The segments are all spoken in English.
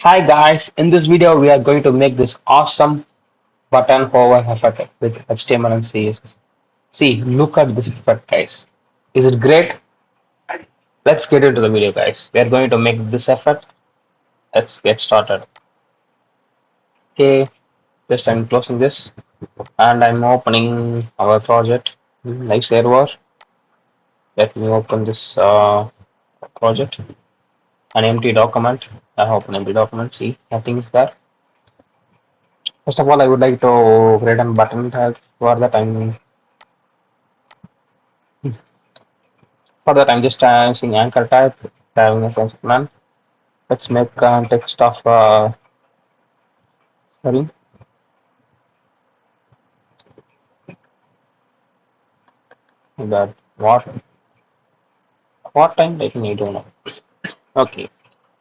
Hi guys, in this video we are going to make this awesome button hover effect with HTML and CSS. See, look at this effect guys. Is it great? Let's get into the video guys. We are going to make this effect. Let's get started. Okay, just I'm closing this and I'm opening our project live server. Let me open this project. An empty document. I open empty document. See, nothing is there. First of all, I would like to create a button tag. For that, I'm just using anchor type, having a concept none. Let's make text of sorry that what time taking I don't know. Okay,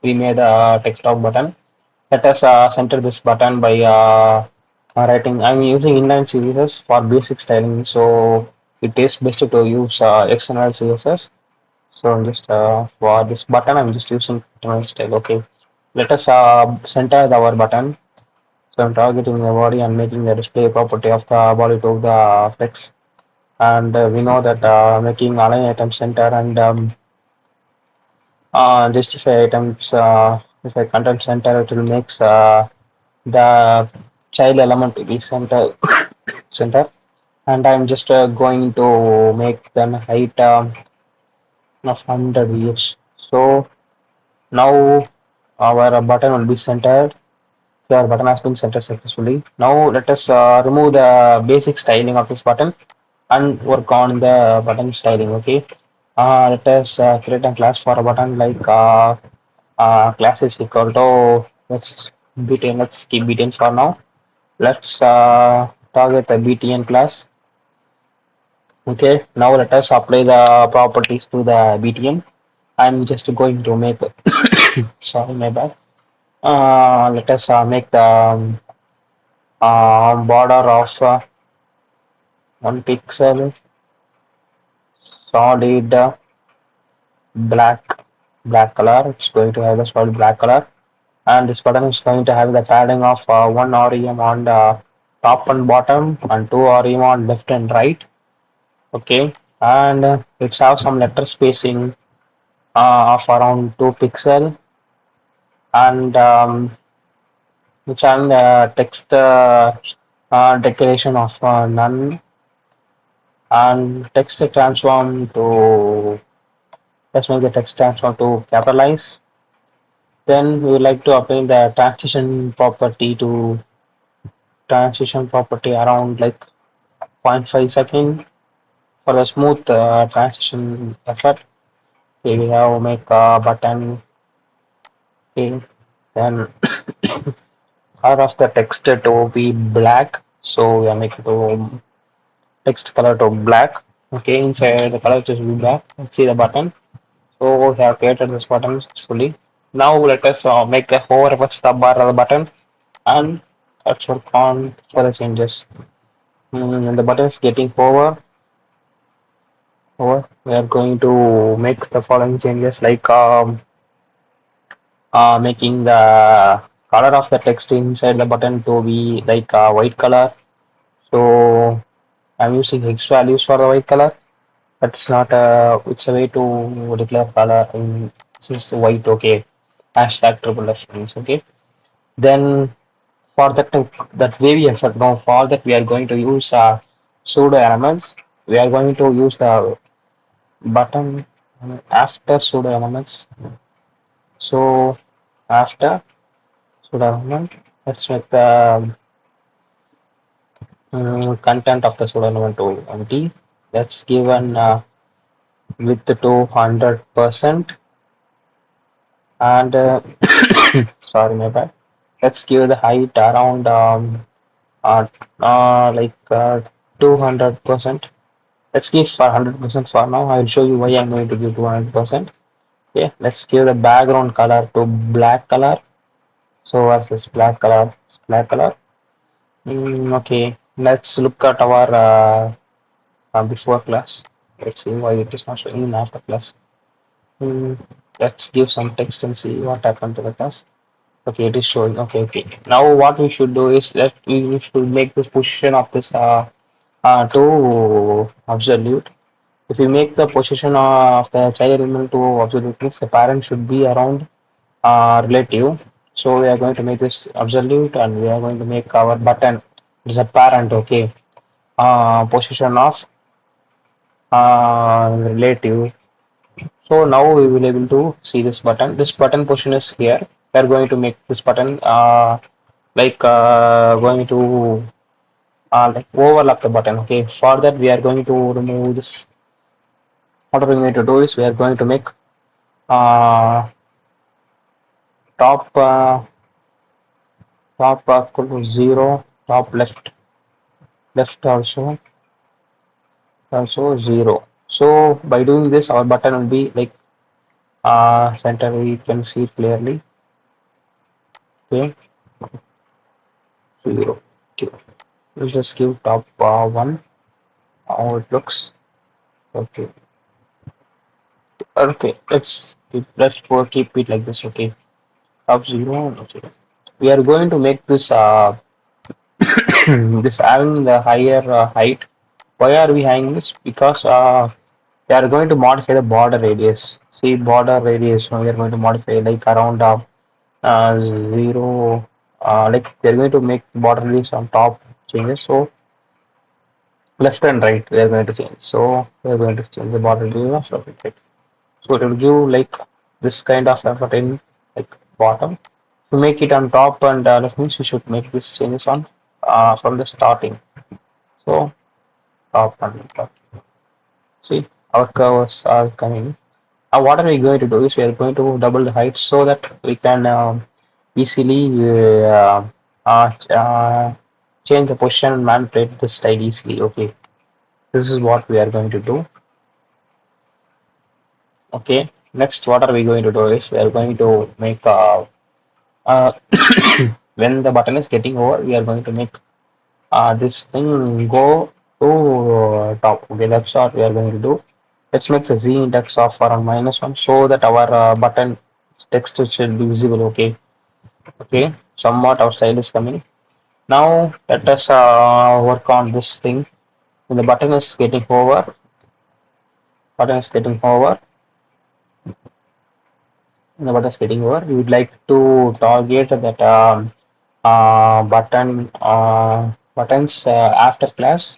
we made a text of button. Let us center this button by writing. I'm using inline CSS for basic styling, so it is best to use external CSS. So I'm just for this button, I'm just using internal style. Okay, let us center our button. So I'm targeting the body and making the display property of the body to the flex. And we know that making align item center and justify items if I content center, it will makes the child element to be center. And I'm just going to make them height of 100 views. So now our button will be centered. So our button has been centered successfully. Now let us remove the basic styling of this button and work on the button styling. Okay. Let us create a class for a button like class is equal to btn. Let's keep btn for now. Let's target the btn class. Okay. Now let us apply the properties to the btn. I'm just going to make sorry my bad. Let us make the border of 1 pixel solid black color. It's going to have the solid black color, and this button is going to have the padding of one rem on the top and bottom and two rem on left and right. Okay, and it's have some letter spacing of around 2 pixel, and which having the text declaration of none, and text transform to let's make the text transform to capitalize. Then we would like to apply the transition property around like 0.5 second for the smooth transition effect. Okay, we have make a button. Okay, then color of the text to be black. So we are making to text color to black. Okay, inside the color to be black. Let's see the button. So we have created this button successfully. Now let us make a hover with the bar of the button and let's work on further changes. And the button is getting over. We are going to make the following changes like making the color of the text inside the button to be like white color. So I'm using X values for the white color. That's not it's a way to declare color in this is white. Okay, hashtag triple reference. Okay, then for that wavy effect, now for that we are going to use pseudo elements. We are going to use the button after pseudo elements. So after pseudo element, let's make the content of the pseudo element to empty. Let's give an width to 100% and sorry my bad. Let's give the height around uh, like 200%. Let's give for 100% for now. I'll show you why I'm going to give 200%. Okay, let's give the background color to black color. So what's this black color? Black color. Okay, let's look at our before class. Let's see why it is not showing in after class. Mm, let's give some text and see what happened to the class. Okay, it is showing. Okay, okay. Now what we should do is that we should make this position of this to absolute. If we make the position of the child element to absolute, means the parent should be around relative. So we are going to make this absolute, and we are going to make our button is a parent. Okay, position of relative. So now we will able to see this button. This button position is here. We are going to make this button going to like overlap the button. Okay, for that we are going to remove this. What we are going to do is we are going to make uh, top equal to 0, top left also 0. So by doing this, our button will be like center. We can see clearly. Okay, 0. Okay. We'll just give top 1. How it looks. Okay. Okay. Keep it like this. Okay. Top 0. Okay. We are going to make this this having the higher height. Why are we having this? Because we are going to modify the border radius. See border radius. We are going to modify like around 0. Like we are going to make border radius on top changes. So left and right we are going to change. So we are going to change the border radius of it. Right? So it will give like this kind of effort in like bottom. To make it on top and left means we should make this changes on from the starting. So top and top. See our curves are coming. What are we going to do is we are going to double the height so that we can easily change the position and manipulate the style easily. Okay, this is what we are going to do. Okay, next what are we going to do is we are going to make uh, when the button is getting over, we are going to make this thing go to top. Okay, that's what we are going to do. Let's make the z index of around -1 so that our button text should be visible. Okay, okay. Somewhat our style is coming. Now let us work on this thing. When the button is getting over, when the button is getting over, we would like to target that buttons after class.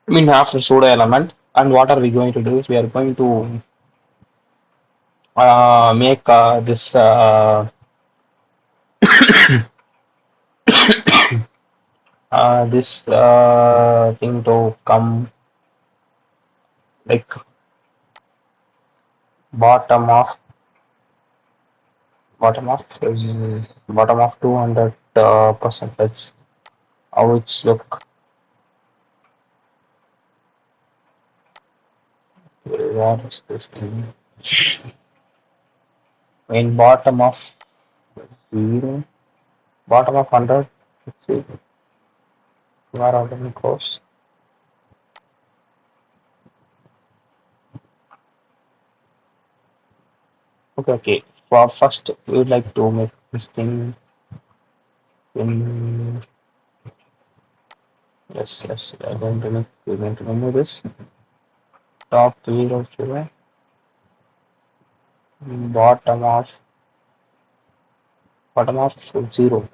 I mean after pseudo element. And what are we going to do is we are going to make this this thing to come like bottom of bottom of bottom of 200 percent. That's how it's look. What is this thing? In bottom of 0, bottom of 100. Let's see where are the goes. Okay, okay. For first, we would like to make this thing in. Yes, yes. We're going to remove this top 0 0, bottom of bottom of 0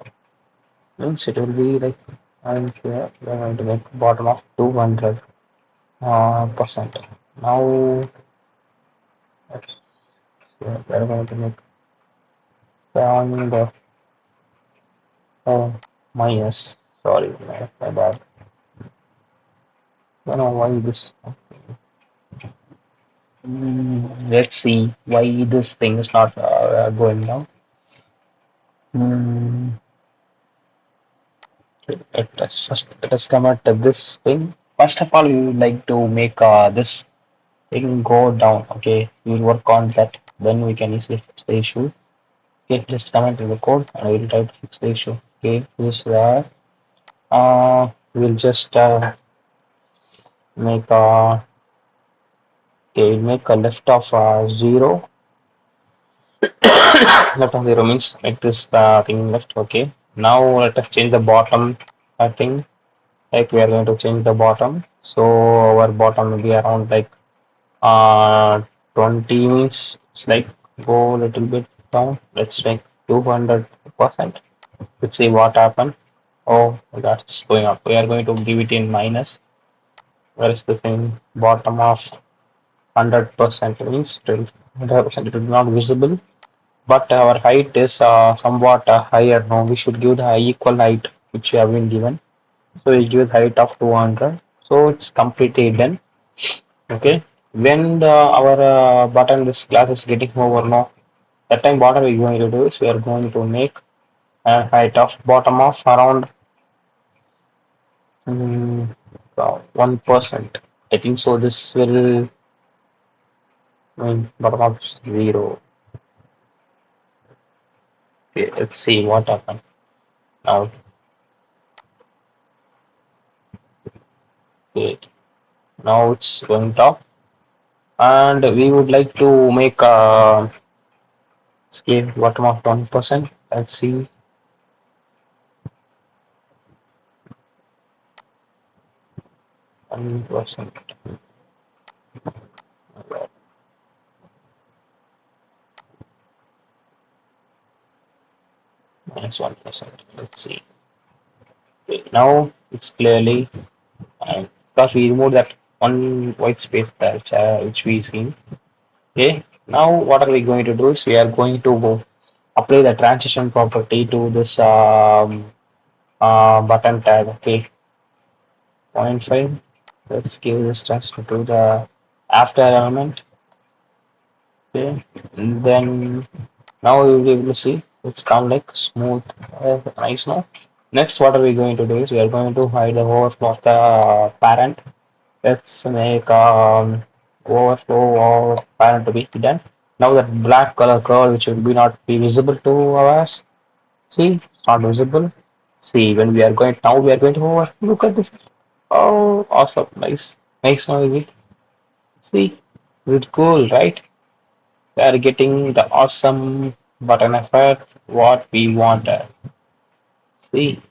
means it will be like I'm here. We're going to make bottom of 200 percent. Now let's we're going to make pound. Oh, minus. Sorry, my bad. I don't know why this. Let's see why this thing is not going down. Mm, let us come at this thing. First of all, we would like to make this thing go down. Okay, we'll work on that. Then we can easily fix the issue. Okay, just comment in the code and I will try to fix the issue. Okay, this we'll just make okay, make a left of 0 left of zero means like this thing left. Okay. Now let us change the bottom thing. Like we are going to change the bottom. So our bottom will be around like uh 20 means it's like go a little bit down. Let's like 200%. Let's see what happened. Oh, that's going up. We are going to give it in minus. Where is the thing? Bottom of 100% means still 100% it is not visible. But our height is somewhat higher now. We should give the equal height which we have been given. So we give height of 200. So it's completely done. Okay. When our button this class is getting over now, that time what are we going to do is we are going to make a height of bottom of around 1%. I think so. This will mean bottom of zero. Okay, let's see what happens now. Okay, now it's going top, and we would like to make a scale bottom of 1%. Let's see 1%. Minus 1%. Let's see. Okay, now it's clearly because we removed that one white space that which we seen. Okay. Now what are we going to do is we are going to go apply the transition property to this button tag. Okay. 0.5. Let's give this transition to the after element. Okay. And then now we will be able to see it's come like smooth, nice now. Next, what are we going to do is we are going to hide the overflow of the parent. Let's make overflow or parent to be hidden. Now that black color curl which will be not be visible to us. See, it's not visible. See, when we are going now we are going to over. Look at this. Oh, awesome, nice, nice now is it? See, is it cool, right? We are getting the awesome button effect what we wanted. See,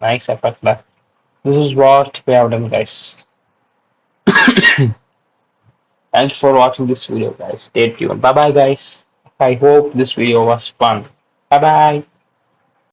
nice effect. This is what we have done, guys. Thank you for watching this video, guys. Stay tuned. Bye bye, guys. I hope this video was fun. Bye bye.